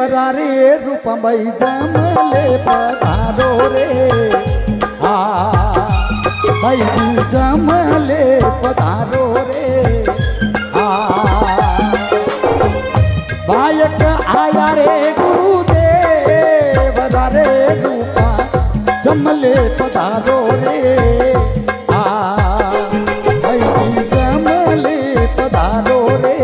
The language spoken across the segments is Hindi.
वरारे रूपमई जमले पधारो रे आ भाई जी जमले पधारो रे आ बायक आया रे गुरुदेव वरारे रूपा जमले पधारो रे आ भाई जी जमले पधारो रे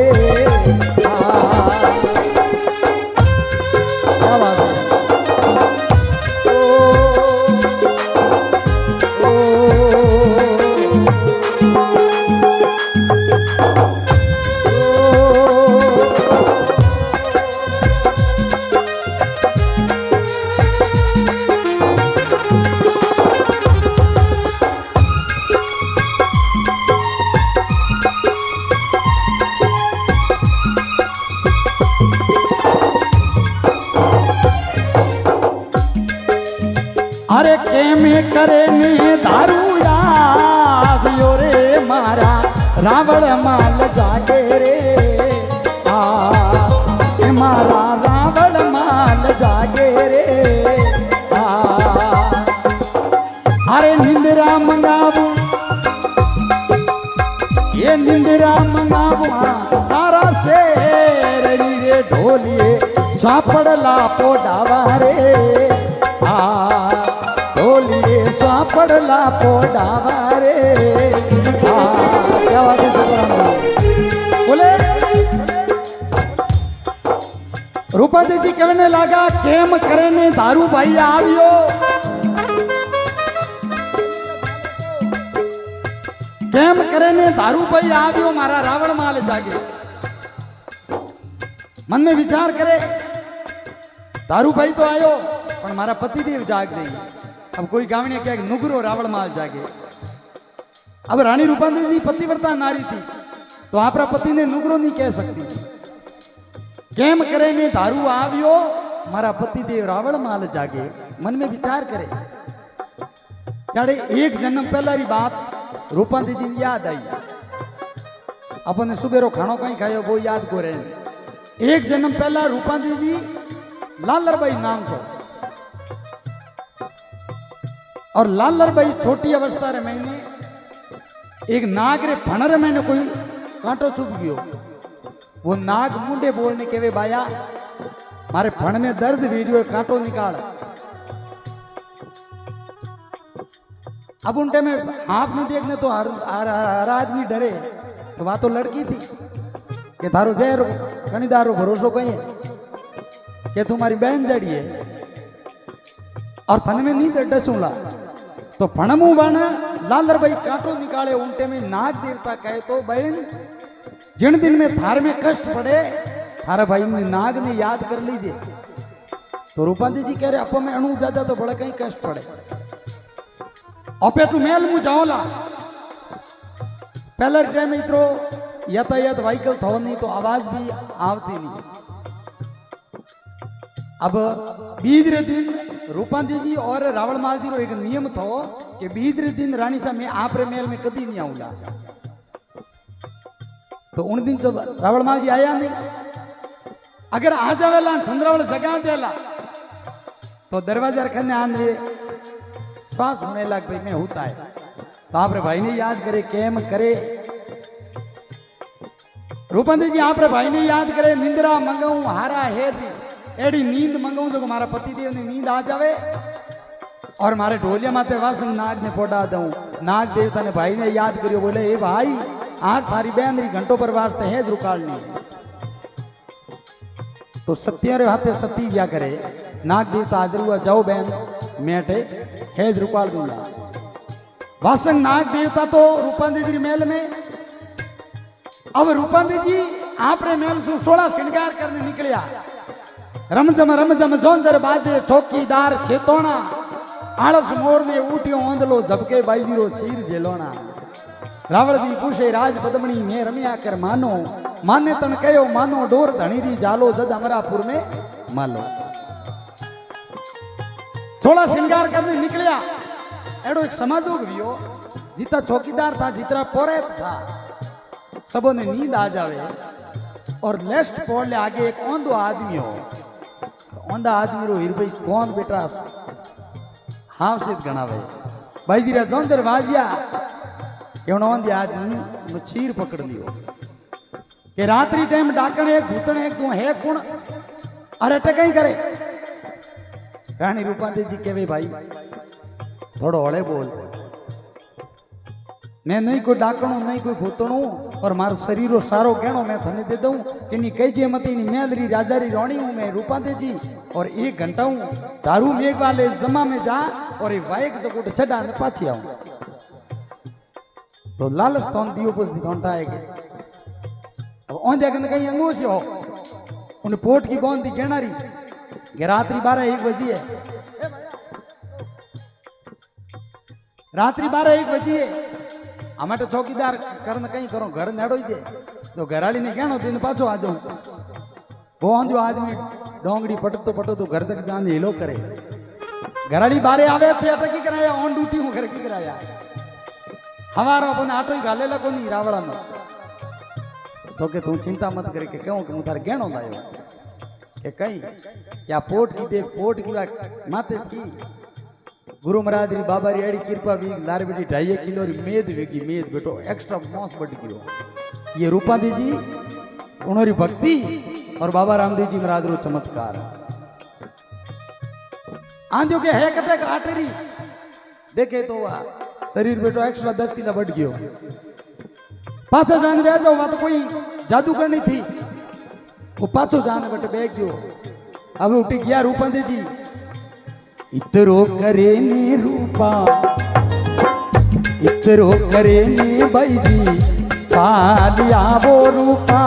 अरे केमे करे ने दारू यादियो रे मारा रावण माल जागे रे आ मारा रावण माल जागे रे आ अरे निंद्रा मंगावू ये निंद्रा मंगावू सारा शेर रे ढोलिए सापड़ला पोडावा रे आ ढोलिए सापड़ला पोडावा रे क्या बात है बोले रूपादी जी कहने लगा केम करे ने दारू भाई आवियो केम करे ने दारू भाई आवियो मारा रावण माल जागे मन में विचार करे दारू भाई तो आयो पर मारा पतिदेव जाग रही है। अब कोई गावने क्या नुगरो रावण माल जागे। अब रानी रूपांदी जी पतिव्रता नारी थी तो आपरा पति ने नुगरो नहीं कह सकती। केम करे ने दारू आवियो मारा पतिदेव रावण माल जागे। मन में विचार करे चाहे एक जन्म पहला री बात रूपांदी जी याद आई। अपन सुबेरो खानो कहीं खायो वो याद को रहे। एक जन्म पहला रूपांदी जी लालरबाई नाम था और लालरबाई छोटी अवस्था रे मैंने एक नाग रे फणर मैंने कोई कांटो चुप गयो। वो नाग मुंडे बोलने के वे बाया मारे फण में दर्द वीडियो कांटो निकाल। अब उनटे में आप नहीं देखने तो हर आदमी डरे। तो वहां तो लड़की थी कि थारो जहर कनी दारो भरोसो कहीं है कि तुम्हारी बहन जड़ी है और फन में नींद डसूला। तो फणमू बाना लालरबाई कांटो निकाले उल्टे में नाग देवता कहे तो बहन जिन दिन में थार में कष्ट पड़े थारा भाई ने नाग ने याद कर लीजिए। तो रूपांती जी कह रहे अपो में अणु ज्यादा तो बड़ा कहीं कष्ट पड़े अपे तू मेल मु जाओला। पहले टाइम इतरो यातायात व्हीकल थो नहीं तो आवाज भी आवती नहीं। अब बीजरे दिन रूपांती जी और रावण माल जी रो एक नियम थो कि बीजरे दिन रानी सा मैं आप रे मेल में कदी नहीं आऊंगा। तो उन दिन तो रावण माल जी आया नहीं। अगर आ जावेला चंद्रावल जगा देला तो दरवाजा रखने आंदे श्वास होने लग भाई मैं होता है। तो आप रे भाई ने याद करे केम करे रूपांती जी आप रे भाई ने याद करे निंद्रा मंगाऊ हारा है एडी नींद मंगाऊ जो मारा पतिदेव ने नींद आ जावे और मारे ढोलिया माते वासन नाग ने पोड़ा दूं। नाग देवता ने भाई ने याद करियो बोले ए भाई आज थारी बहन री घंटों पर वास्ते है रुकालनी। तो सत्य रे हाथे सती क्या करे नाग देवता हाजिर हुआ जाओ बहन मेटे हेज रुकाल दूंगा। वासन नाग देवता तो रूपांती जी मेल में। अब रूपांती जी आप रे मेल से 16 श्रृंगार करने निकलिया। रमझम जोंदर बाजे चौकीदार छेतोना आलस मोर ने ऊटियो ओंदलो झपके बाईजीरो चीर जेलोना। रावण दी पूछे राज पद्मणी में रमिया कर मानो माने तन कयो मानो डोर धणीरी जालो जद अमरापुर में मालो। 16 श्रृंगार करने निकलिया। एडो एक समाजोग वियो जितना चौकीदार था जितना पोरेत था सबों ने नींद आ जावे और लेफ्ट पोड़ ले आगे एक औंधो आदमी हो ओंदा आदमी रो हीर भाई कौन बेटा हाव से गणावे भाई धीरे जोंदर वाजिया एवनो ओंदी आदमी नु चीर पकड़ लियो के रात्रि टाइम डाकण एक भूतण एक तू है कौन अरे टकई करे रानी रूपांती जी केवे भाई थोड़ो हड़े बोल मैं नहीं कोई डाकणो नहीं कोई भूतणो और मारो शरीरो सारो कहणो मैं थने दे दूं कि कई जे मती मेदरी राजारी रोणी हूं मैं रूपांती जी और 1 घंटा हूं दारू मेघ वाले जमा में जा और ये वाइक तो कोट छड़ा ने पाछी आऊं तो लालच तोन दियो को घंटा आएगे अब ओं जगन कहीं अंगो छो उन पोट की बोंदी गेणारी के रात्रि 12-1 बजी है रात्रि 12-1 बजी है हमें तो चौकीदार करने कहीं करो घर नेड़ो जे तो घराड़ी ने कहनो दिन पाछो आ जाऊं वो जो आदमी डोंगड़ी पटतो पटतो घर तक जाने हिलो करे घराड़ी बारे आवे थे अटकी कराया ऑन ड्यूटी में घर की कराया हमारा अपन आटो ही गाले लगो नहीं रावड़ा में तो के तू चिंता मत करे के क्यों कि मु थारे गहणो लायो के कहीं क्या पोट की देख पोट की माते थी गुरु महाराज री बाबा री एड़ी कृपा भी लार बेटी 2.5 किलो री मेद वेगी मेद बेटो एक्स्ट्रा मौस बढ़ गयो ये रूपांती जी उनोरी भक्ति और बाबा रामदेव जी महाराज रो चमत्कार आंधियो के है कटे आटरी देखे तो वा शरीर बेटो एक्स्ट्रा 10 किलो बढ़ गयो पाछा जान बे जाओ वा तो कोई जादू करनी थी वो पाछो जाने बटे बैग गयो अब उठी गया रूपांती जी इतरो करे ने रूपा इतरो करे ने भाई जी पालिया वो रूपा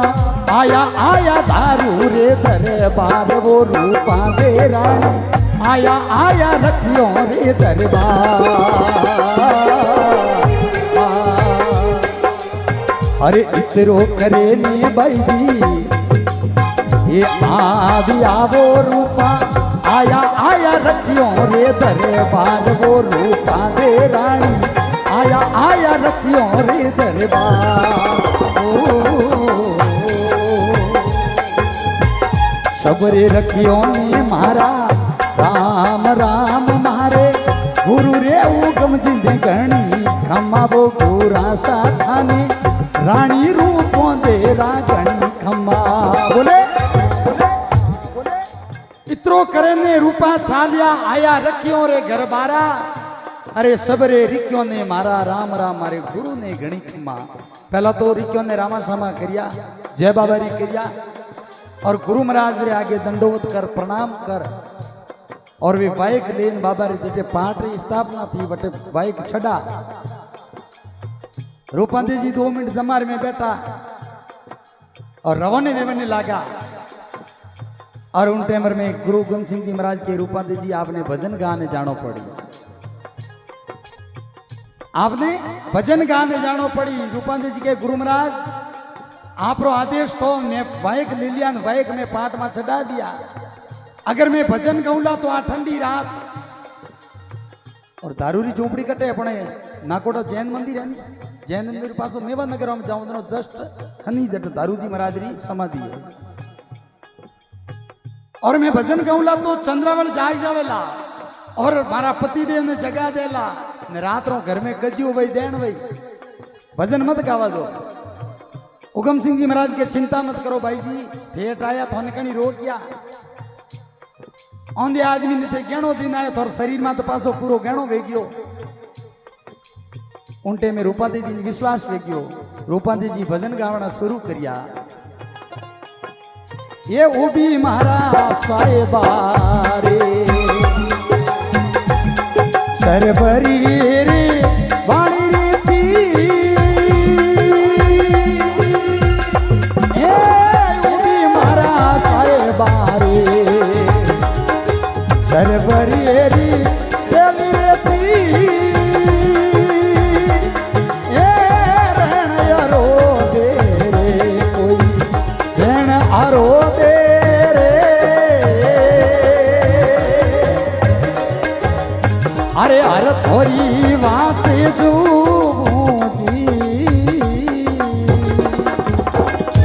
आया आया दारू रे दरबार वो रूपा दे रानी आया आया रखियो रे दरबार अरे इतरो करे ने भाई जी ये आविया वो रूपा आया आया रखियो रे दरबार वो रूपा दे रानी आया आया रखियो रे दरबार सबरे रखियो ने मारा राम राम मारे गुरु रे उगम जिंदे गणी खम्मा वो पूरा सा थाने रानी रूपों दे राजनी खम्मा बोले इतरो करे ने रूपा छालिया आया रखियो रे घर बारा अरे सबरे रिक्यो ने मारा राम राम मारे गुरु ने घणी खम्मा पहला तो रिक्यो ने रामा सामा करिया जय बाबा री करिया और गुरु महाराज रे आगे दंडोवत कर प्रणाम कर और वे बाइक लेन बाबा रे जेटे पाठ री स्थापना थी बटे बाइक छड़ा रूपांती जी 2 मिनट जमार में बैठा और रवाने वेवने लागा और उन टाइमर में गुरु गोविंद सिंह जी महाराज के रूपांती जी आपने भजन गाने जानो पड़ी आपने भजन गाने जानो पड़ी रूपांती जी के गुरु महाराज आप रो आदेश तो मैं बाइक ले लिया बाइक में पाठ में चढ़ा दिया अगर मैं भजन गाऊंगा तो आ ठंडी रात और दारूरी झोपड़ी कटे अपने नाकोड़ा जैन मंदिर है जैन मंदिर पास मेवा नगर में जाऊं जस्ट खनी जट दारू जी महाराज री समाधि है और मैं भजन गाऊंगा तो चंद्रावल जाग जावेला और मारा पति देव ने जगा देला ने रात रो घर में कजियो भाई देन भाई भजन मत गावा दो उगम सिंह जी महाराज के चिंता मत करो भाई जी भेट आया थोने कणी रोकिया औंदे आदमी ने थे गहणो दिन आयो थोर शरीर में तो पासो पूरो गहणो वेग्यो उनटे में रूपांती जी विश्वास वेग्यो रूपांती जी भजन गावना शुरू करिया ये उभी महाराज साहेबा रे सरबरी रे वाणी रे थी ये उभी महाराज साहेबा रे सरबरी रे चली रे थी ये रहन यारो दे रे कोई रहन आरो अरे हर थोड़ी बात जी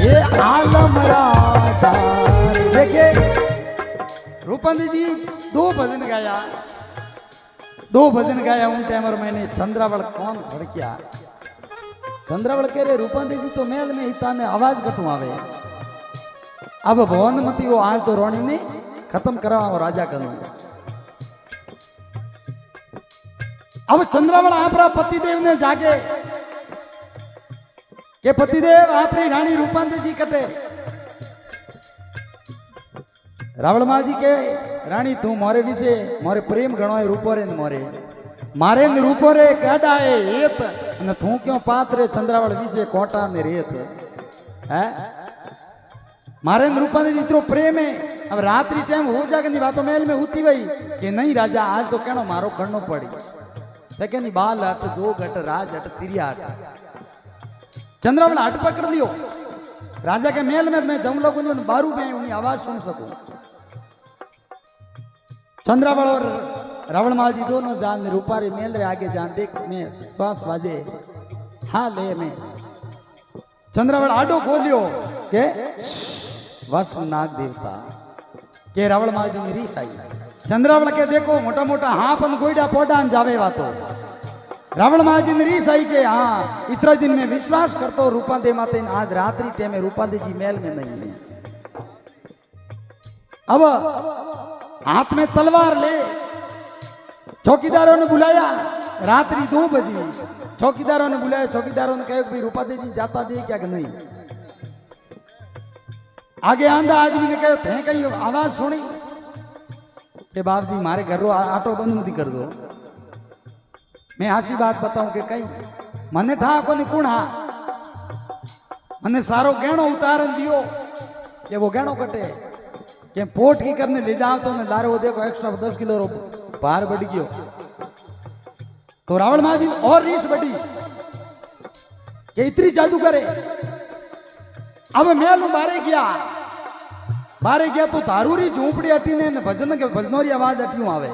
ये आलम राधा देखे रूपांती जी दो भजन गाया उन टाइम और मैंने चंद्रावल कौन भड़किया चंद्रावल कह रहे रूपांती जी तो मेल में ही ताने आवाज कटू आवे अब भवन मती वो आज तो रोणी ने खत्म करा और राजा करूं अब चंद्रावल आपरा पतिदेव ने जागे के पतिदेव आपरी रानी रूपांती जी कटे रावणमाल जी के रानी तू मोरे विषे मोरे प्रेम गणो है रूपो रे मोरे मारे ने रूपो रे गाडा है हेत ने तू क्यों पात्रे चंद्रावल विषे कोटा ने रेत है मारे ने रूपा ने इतरो प्रेम है अब रात्रि टाइम हो जाके नी बातों मेल में होती वही कि नहीं राजा आज तो कहनो मारो करनो पड़ी सेकंड बाल हट जो गट राज हट तिरिया हट चंद्रावल हट पकड़ लियो राजा के मेल में मैं जम लोगों ने बारू में उनकी आवाज सुन सकूं चंद्रावल और रावणमाल जी दोनों जान रूपारी मेल रे आगे जान देख में श्वास वाजे हाँ ले में चंद्रावल आडो खोलियो के वस नाग देवता के रावणमाल जी रीस आई चंद्रावल के देखो मोटा मोटा हाँ पन गोइडा पोडान जावे वातो रावणमाल जी रीस आई के हाँ इतना दिन में विश्वास करतो रूपांते माते आज रात्रि टेमे रूपांते जी मेल में नहीं है अब हाथ में तलवार ले चौकीदारों ने बुलाया रात्रि 2 बजे चौकीदारों ने बुलाया चौकीदारों ने कहा भाई रूपांते जी जाता दे क्या कि नहीं आगे आंधा आदमी ने कहा थे कहीं आवाज सुनी के बाप जी मारे घर रो आटो बंद मत कर दो मैं हासी बात बताऊं कि कहीं मने ठा को कुण हा मने सारो गहणो उतारन दियो कि वो गहणो कटे कि पोट की करने ले जाओ तो मैं लारे वो देखो एक्स्ट्रा 10 किलो भार बढ़ गयो तो रावणमाल जी और रीस बढ़ी कि इतनी जादू करे अब मैं बारे गया तो तारूरी झूपड़ी हटी ने भजन के भजनोरी आवाज हटियों आवे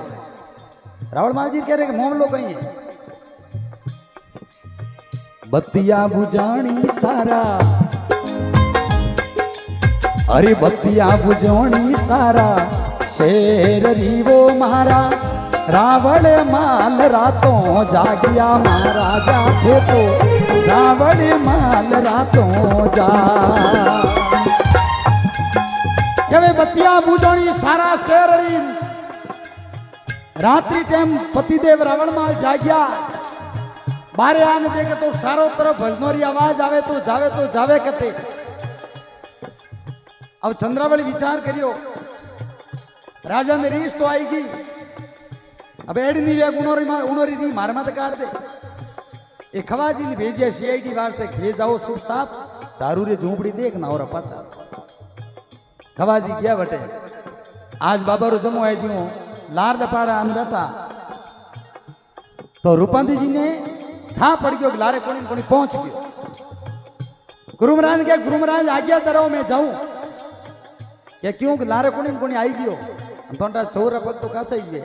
रावणमाल जी कह रहे कि मामलो कहीं है बत्तियां बुझानी सारा अरे बत्तियां बुझानी सारा शेर रीवो मारा रावण माल रातों जागिया महाराजा थे तो रावण माल रातों जा बत्तियां बुझानी सारा शेर रात्रि टाइम पतिदेव रावणमाल जाग्या बारे आने देखे तो सारों तरफ भजनोरी आवाज आवे तो जावे कटे अब चंद्रावली विचार करियो राजा ने रीस तो आएगी अब एडी नहीं वेग उनोरी नहीं मार मत काट दे ये खवाजी ने भेजिया सीआईडी वार्ते भेज जाओ सुप साप दारू रे झूपड़ी देख ना और पाचा खवाजी गया बटे आज बाबा रो जमो है जियो लार दपाड़ा आन बैठा तो रूपांती जी ने था पड़ गयो लारे कोनी पहुंच गयो गुरुमराज के गुरुमराज आज्ञा दरो मैं जाऊं क्या क्यों लारे कोनी आई गयो तोंटा चौरा पग तो का चाहिए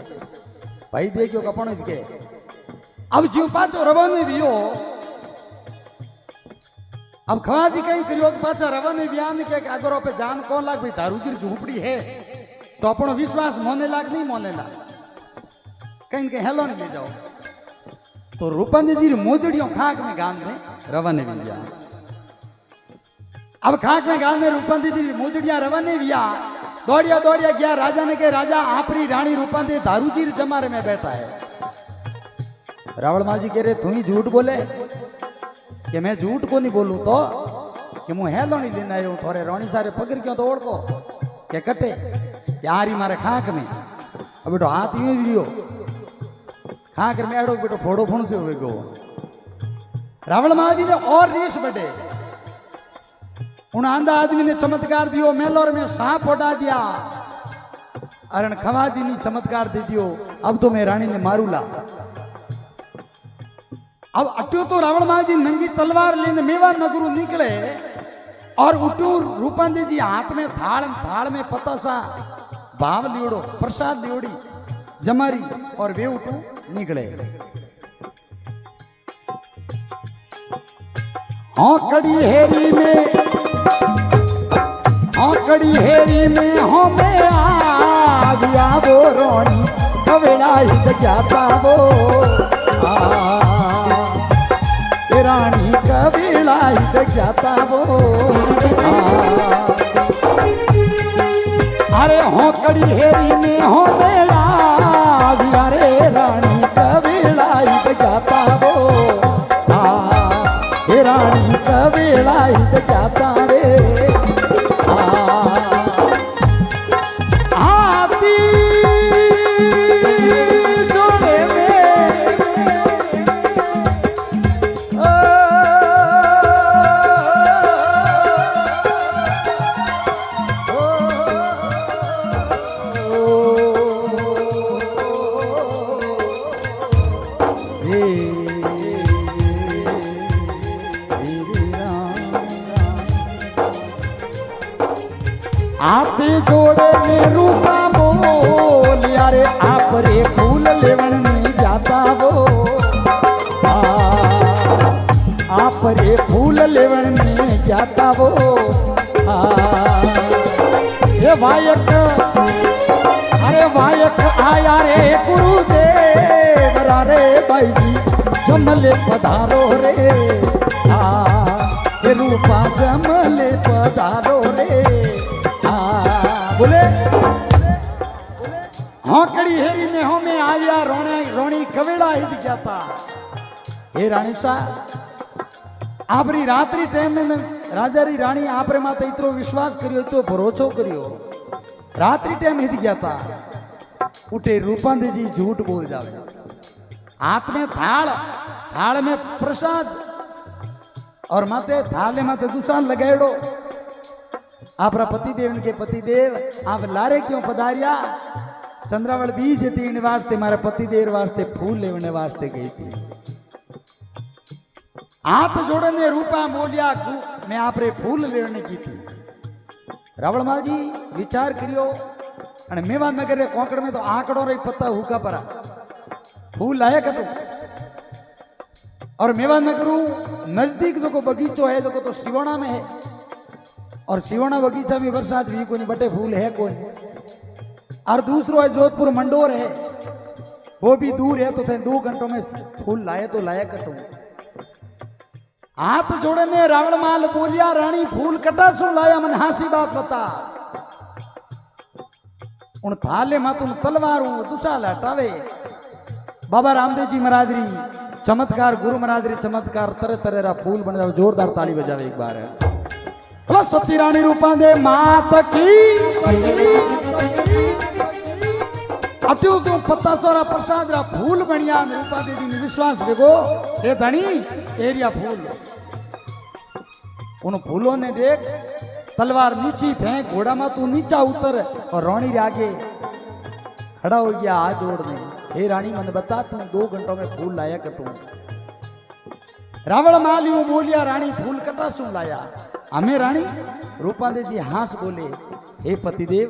भाई देखियो कपणो के अब जीव पाचो रवाने दियो अब खवाजी कहीं करियो कि पाचा रवाने बयान के अगर पे जान कौन लाग भाई दारू की झूपड़ी है तो अपनो विश्वास मोने लाग नहीं मोने लाग कहीं के हेलो नहीं ले जाओ तो रूपांती जी मोजड़ियों खाक में गान में रवाने भी गया अब खाक में गान में रूपांती जी मोजड़िया रवाने भी दौड़िया गया राजा ने के राजा आपरी रानी रूपांती दारू जी जमारे में बैठा है रावणमाल जी कह रहे तू ही झूठ बोले कि मैं झूठ को नहीं बोलूं तो कि मुझे हेलो नहीं लेना आयो थोड़े रोनी सारे पकड़ क्यों तो ओढ़ को के कटे यार मारे खाक में अब बेटो हाथ यूं ही लियो खाक में एड़ो बेटो फोड़ो फोड़ से हो रावणमाल जी ने और रीस बढ़े उन आंधा आदमी ने चमत्कार दियो मेलोर में सांप उड़ा दिया अरण खवाजी ने चमत्कार दे दियो अब तो मैं रानी ने मारू ला अब अट्यो तो रावणमाल जी नंगी तलवार लेने मेवा नगरू निकले और उठू रूपांती जी हाथ में थाल में पतासा भाव लियोड़ो प्रसाद लियोड़ी जमारी और वे उठू निकले कड़ी हेरी में हो में आ अरे हो कड़ी हेरी में हो मेरा अरे रानी कबीलाई बजाता वो हे रानी कबीलाई बजाता रे हाथी जोड़े में आते जोड़े में रूपा बोल यारे आप रे फूल लेवन में जाता वो आप रे फूल लेवन में जाता वो ये वायक अरे वायक आया रे गुरुदेव रे भाई जी जमले पधारो रे रूपा जमले पधारो रे बोले हौकड़ी हेरी में हो में आया रोने रोनी कवेड़ा ही दिखाता हे रानी सा आपरी रात्रि टाइम में राजा री रानी आपरे माते इतरो विश्वास करियो तो भरोसो करियो रात्रि टाइम ही दिखाता उठे रूपांदे जी झूठ बोल जावे हाथ में थाल में प्रसाद और माते थाले माते दुसान लगाएड़ो आपरा पतिदेव के पतिदेव आप लारे क्यों पधारिया चंद्रावल बीज तीन वास्ते मारे पतिदेव वास्ते फूल लेने वास्ते गई थी हाथ जोड़ने रूपा मोलिया मैं आपरे फूल लेने की थी रावणमाल जी विचार करियो અને મેવાડ નગર रे कोंकण में तो आंकड़ो रे पत्ता हुका परा फूल लाया कतो और मेवाड़ नगर नजदीक जो को बगीचो है जो तो सिवोना में है और सिवोना बगीचा में बरसात भी कोई बटे फूल है कोई और दूसरो है जोधपुर मंडोर है वो भी दूर है तो थे 2 घंटों में फूल लाए तो लाया कटो हाथ जोड़े ने रावणमाल बोलिया रानी फूल कटा सो लाया मन हासी बात बता उन थाले मा तुम तलवारू दुशा लाटावे बाबा रामदेव जी महाराजरी चमत्कार गुरु महाराजरी चमत्कार तरह तरह रा फूल बन जाओ जोरदार ताली बजावे एक बार बोलो सती रानी रूपा दे मात की अटू तू पत्ता सोरा प्रसाद रा फूल बनिया रूपा देवी ने विश्वास देखो ए धनी एरिया फूल उन फूलों ने देख तलवार नीची फेंक घोड़ा में तू नीचा उतर और रोनी रे आगे खड़ा हो गया हाथ जोड़ने हे रानी मन बता तू 2 घंटों में फूल लाया कटू रावण मालियो बोलिया रानी फूल कटा सु लाया हमें रानी रूपादे जी हास बोले हे पतिदेव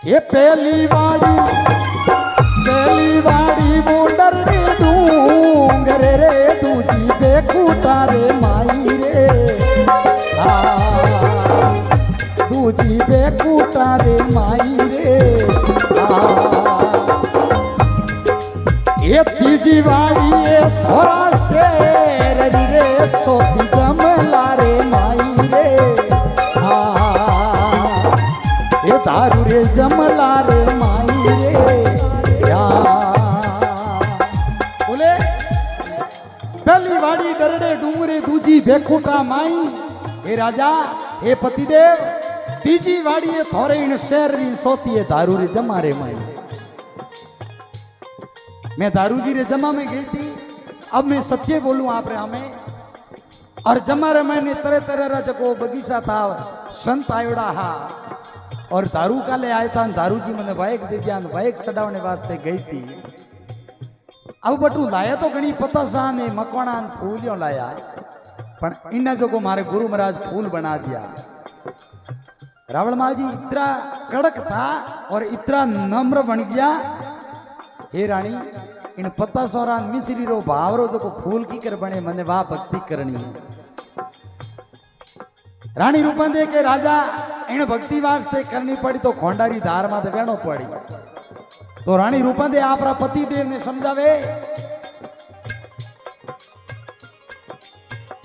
ये पहली वाड़ी बॉर्डर रे डूंगर रे दूजी बेकूता रे माई रे दूजी बेकूता रे माई रे ये तीजी वाड़ी ये थोड़ा शेर रे सोती जमला रे माई रे ये दारू रे जमला रे माई रे बोले पहली वाड़ी गरड़े डूंगरे दूजी बेकुटा माई हे राजा हे पतिदेव तीजी वाड़ी ये थोड़े इन शेर री सोती है दारू रे जमा रे माई मैं दारू जी रे जमा में गई थी अब मैं सत्य बोलूं आप रे हमें और जमा रे मैंने तरह तरह रा जको बगीचा था संत आयोड़ा हा और दारू का ले आया था दारू जी मैंने बाइक दे दिया बाइक चढ़ाने वास्ते गई थी अब बटू लाया तो घनी पता सा ने मकवाना फूलियों लाया पर इन जो को मारे गुरु महाराज फूल बना दिया रावणमाल जी इतना कड़क था और इतना नम्र बन गया हे रानी इन पत्ता सोरा मिश्री रो भावरो जो को फूल की कर बने मने वाह भक्ति करनी है रानी रूपंदे के राजा इन भक्ति वास्ते करनी पड़ी तो खोंडारी धार में बेणो पड़ी तो रानी रूपंदे आपरा पति देव ने समझावे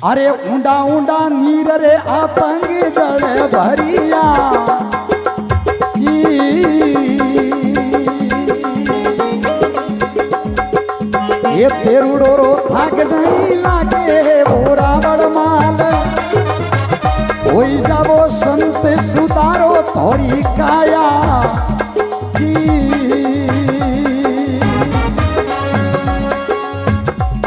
अरे ऊंडा ऊंडा नीर रे आतंग जड़ भरिया तेरुड़ो रो थाक नहीं लागे वो रावण माल होई जावो संत सुधारो थोड़ी काया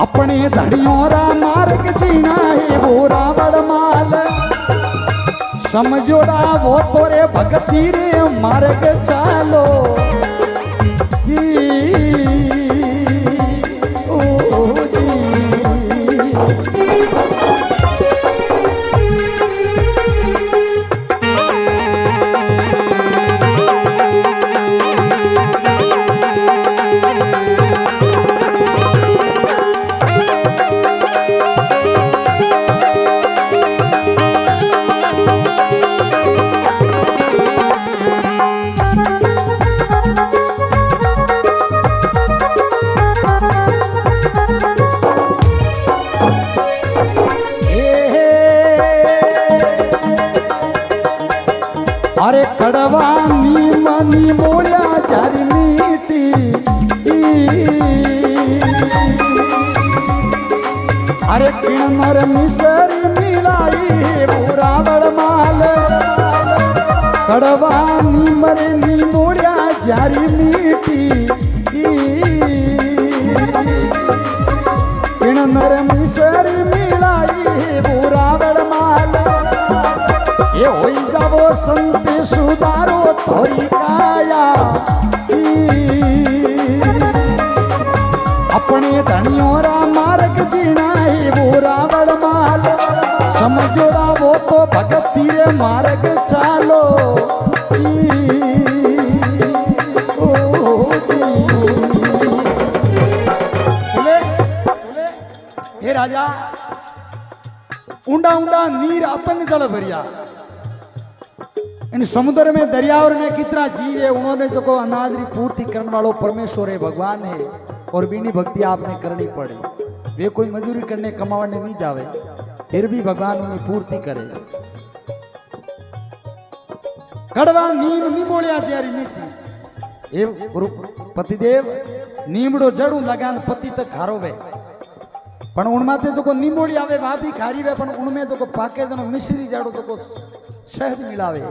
अपने धड़ियों रा मार्ग जीना है वो रावण माल समझोड़ा वो तोरे भक्ति रे मार्ग चालो अरे कड़वा नीमनी मोलिया चारी मीठी अरे किणनर मिसरी मिलाई रावण माल कड़वा नीमरे नी मोलिया चारी मीठी किणनर मिसरी मिलाई रावण माल ये होई जावो संत सुधारो थोड़ी काया अपने धनियों रा मार्ग जीना है वो रावण माल समझोड़ा वो तो भगती रे मार्ग चालो हे राजा ऊंडा ऊंडा नीर अतंग जल भरिया इन समुद्र में दरियावर में कितना जीव है उन्होंने जो को अनाज री पूर्ति करने वालों परमेश्वर है भगवान है और बीनी भक्ति आपने करनी पड़ी वे कोई मजदूरी करने कमाने नहीं जावे फिर भी भगवान उन्हें पूर्ति करे कड़वा नीम निमोलिया चारी मीठी ए पतिदेव नीमड़ो जड़ू लगान पति तक खारोवे पण उनमाते जो को निमोली आवे वा भी खारी वे पण उनमें जो को पाके जनो मिश्री जाड़ो जो को शहद मिलावे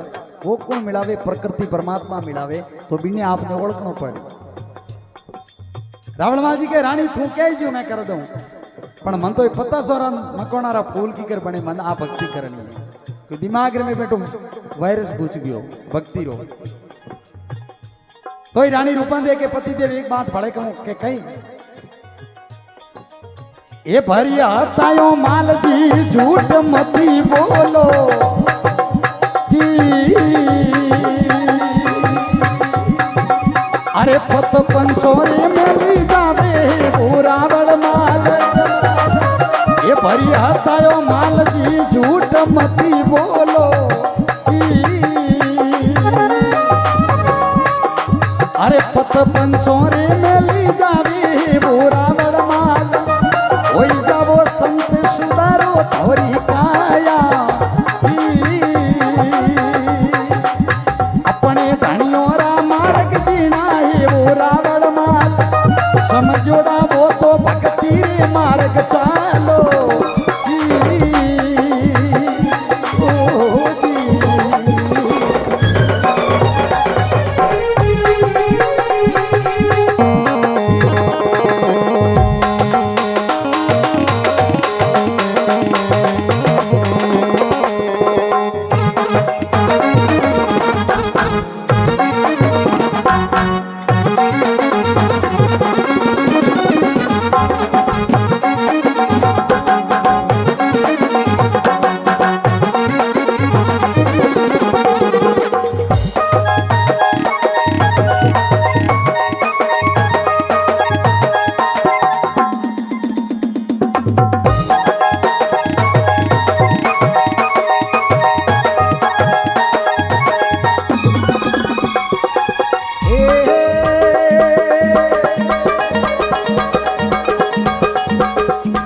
वो कौन मिलावे प्रकृति परमात्मा मिलावे तो बिने आपने ओळखनो पड़े रावण माजी के रानी तू कह जो मैं कर दूं पण मन तो पता सोरा मकोनारा फूल की कर बने मन आ भक्ति करनी है कि दिमाग में बैठो वायरस घुस गयो भक्ति रो तो रानी रूपन दे के पति देव एक बात बड़े कहूं के कही ए भरिया तायो माल जी झूठ मती बोलो जी अरे पत पंचोरे में ली जावे वो रावण माल ए भरिया तायो माल जी झूठ मती बोलो अरे पत पंचोरे में ली जावे वो रावण माल होई जावो संत सुधारो थोड़ी काया अपने धनियों रा मार्ग जीना है वो रावण माल समझोड़ा वो तो भक्ति रे मार्ग चालो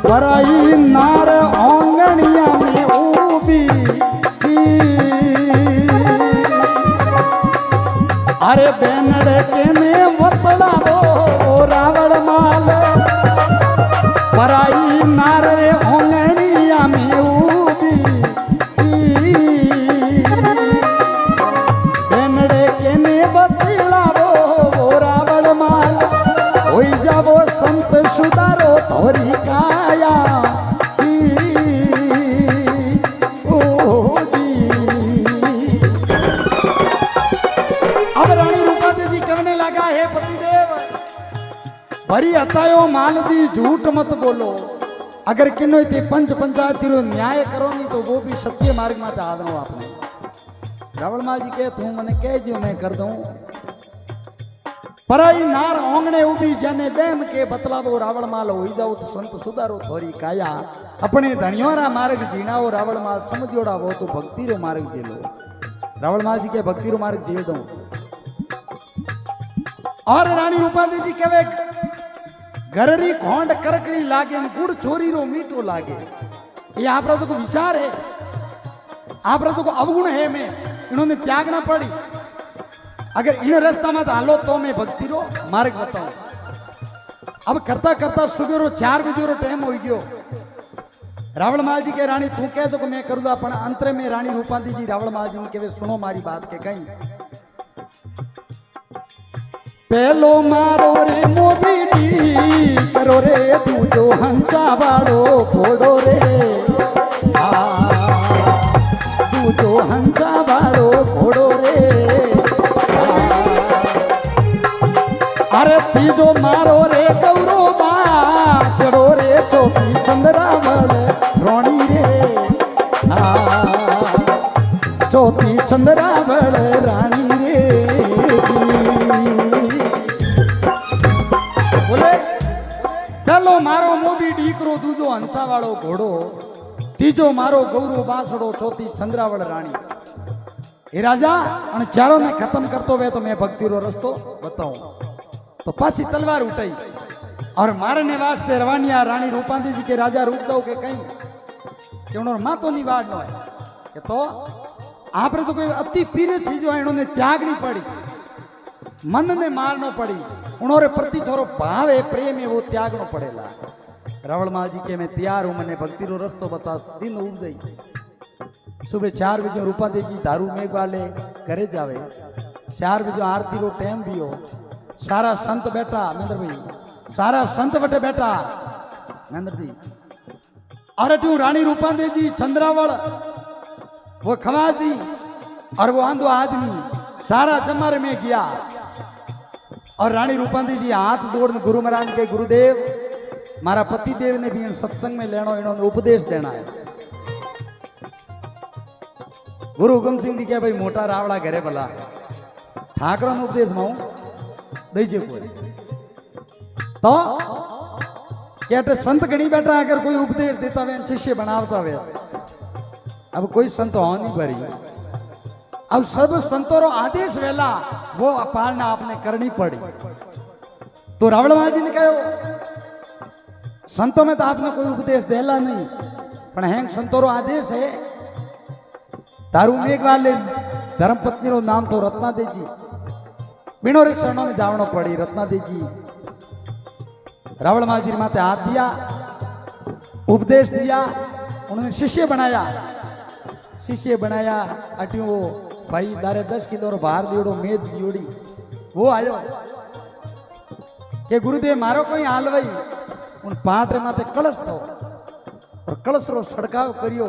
पराई नार आंगनिया में ऊबी अरे बेनड़ के ने वतड़ा वो रावण माल भरी हतायो माल दी झूठ मत बोलो। अगर किन्नो ते पंच पंचायती रो न्याय करो नहीं तो वो भी सत्य मार्ग में आदनो आपने। रावण माल जी कहे तू मने कह दियो मैं कर दूं। पराई नार ओंगणे उभी जने बेन के बतलावो रावण माल होई जाओ तो संत सुधारो थोरी काया। अपने धनियोरा मार्ग जीनाओ रावण माल समझोड़ा वो तो भक्ति रो मार्ग जेलो। रावण माल जी के भक्ति रो मार्ग जेल दो। और रानी रूपादेवी जी कहे घररी खोंड करकरी लागे गुड़ चोरी रो मीठो लागे। ये आप को विचार है, आप को अवगुण है में इन्होंने त्यागना पड़ी। अगर इन रास्ता में हालो तो मैं भक्ति रो मार्ग बताऊं। अब करता करता सुबह रो 4 बजे रो टाइम हो गयो। रावण माल जी के रानी तू कह तो मैं करूँगा पण अंतरे में रानी रूपादेवी जी रावण माल जी ने कहे सुनो मारी बात के कहीं। पहलो मारो रे मोबीडी करो रे तू जो हंसा बाड़ो फोड़ो रे। तू जो हंसा बाड़ो फोड़ो रे। अरे तीजो मारो रे गौरो बा चढ़ो रे चौकी चंद्रावल रोणी रे। चौथी चंद्रावल रानी रे। बोले पहलो मारो मोबी डीकरो दूजो हंसा वालो घोड़ो तीजो मारो गौरो बासड़ो चौथी चंद्रावल रानी। हे राजा अन चारों ने खत्म करतो वे तो मैं भक्ति रो रस्तो बताऊं। तो पासी तलवार उठाई और मारने वास्ते रवानिया रानी रूपादेवी जी के राजा रुक दो के कहीं कि उन्होंने मातो नहीं वाड़नो है कि तो आप तो कोई अति प्रिय चीजों है इन्होंने त्यागनी पड़ी। मन ने मारनो पड़ी उन्होंने प्रति थोड़ो भाव है प्रेम है वो त्यागनो पड़ेला। रावण माल जी के मैं तैयार हूं मैंने भक्ति रो रस्तो बता। दिन उग गई सुबह 4 बजे रूपादेवी जी दारू मेघ वाले घरे जावे। 4 बजे आरती रो टाइम भी हो। सारा संत बैठा महेंद्र भाई सारा संत बटे बैठा महेंद्र जी। अरे तू रानी रूपादेवी जी चंद्रावल वो खवा दी और वो आंधो आदमी सारा जमर में गया। और रानी रूपादेवी जी हाथ जोड़ गुरु महाराज के गुरुदेव मारा पति देव ने भी सत्संग में लेना इन्होंने उपदेश देना है। गुरु हुकम सिंह जी क्या भाई मोटा रावड़ा घरे भला ठाकरा ने उपदेश माऊ दीजिए कोई तो कहते संत गणी बैठा अगर कोई उपदेश देता वे शिष्य बनावता वे। अब कोई संत हो नहीं भरी। अब सब संतों रो आदेश वेला वो पालना आपने करनी पड़ी। तो रावण माल जी ने कहो संतों में तो आपने कोई उपदेश देला नहीं पण हैंग संतों रो आदेश है। दारू मेघ वाले धर्मपत्नी रो नाम तो रत्नादेवी जी बिनो रे शरणों में जावनो पड़ी। रत्नादेवी जी रावण माल जी माथे हाथ दिया उपदेश दिया उन्होंने शिष्य बनाया। शिष्य बनाया अटी वो भाई दारे 10 किलो रो भार दियोड़ो मेद दियोड़ी वो आयो के गुरुदेव मारो कोई हालवाई उन पाट रे माथे कलश तो और कलश रो सड़काव करियो।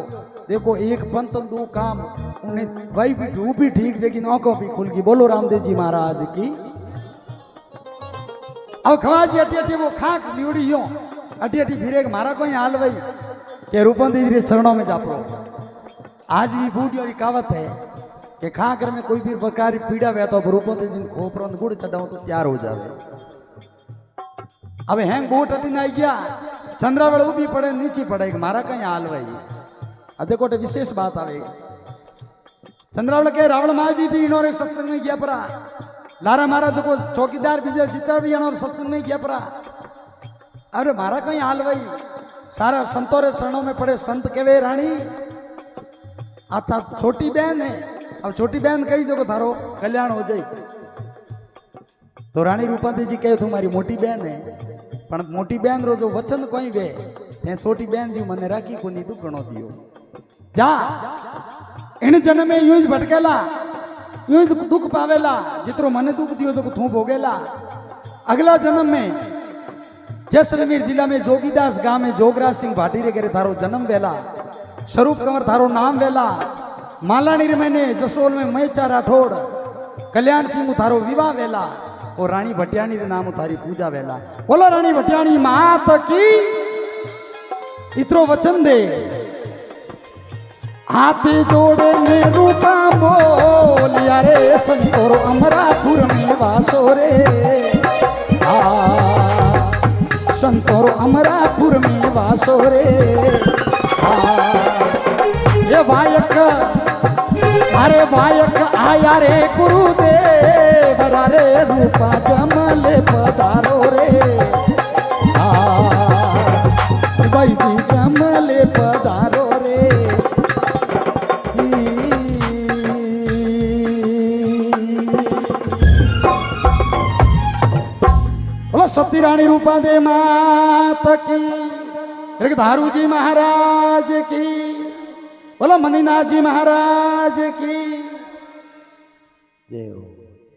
देखो एक पंत दो काम उन्हें भाई भी ठीक लेकिन आंखों भी खुल गई। बोलो रामदेव जी महाराज की। अब खवाजी अटी अटी वो खाक लियोड़ी यो अटी अटी फिरे मारा कोई हालवाई के रूपंदेवी रे शरणों में जा पड़ो। आज भी बूढ़ी और कहावत है कि खाकर में कोई भी प्रकार की पीड़ा हुआ तो रूपंदेवी दिन खोपरों गुड़ चढ़ाओ तो तैयार हो जावे। अब हैंग बोट अटी आई गया चंद्रावल उभी पड़े नीचे पड़े मारा कहीं हाल भाई। अब देखो विशेष बात आवे चंद्रावल के रावण माल जी भी इन्होंने सत्संग में गया परा। लारा मारा देखो चौकीदार विजय जितना भी इन्होंने सत्संग में गया परा। अरे मारा कहीं हाल भाई सारा संतों रे शरणों में पड़े। संत केवे रानी आता छोटी बहन है। अब छोटी बहन कही देखो थारो कल्याण हो जाए। तो रानी रूपादेवी जी कहे तुम्हारी मोटी बहन है पण मोटी बहन रो जो वचन कोई वे ते छोटी बहन जी मने राखी कोनी तू गणो दियो जा। इन जन्म में यूं भटकेला यूं दुख पावेला जितरो मने दुख दियो तो तू भोगेला। अगला जन्म में जैसलमेर जिला में जोगीदास गांव में जोगराज सिंह भाटी रे करे थारो जन्म वेला। स्वरूप कंवर थारो नाम वेला। मालानी रे मैंने जसोल में मैचा राठौड़ कल्याण सिंह थारो विवाह वेला। और रानी भटियाणी के नाम थारी पूजा वेला। बोलो रानी भटियाणी मात की इतरो वचन दे। हाथ जोड़े ने रूपा बोलिया रे संतोर अमरापुर में वासो रे। संतोर अमरापुर में वासो रे। ये वायक अरे वायक आया रे गुरुदेव रे रूपा जमले पधारो रे। वैदी जमले पधारो रे। बोलो सती रानी रूपा दे मात की, एक धारू जी महाराज की, बोलो मणिनाथ जी महाराज की जय हो।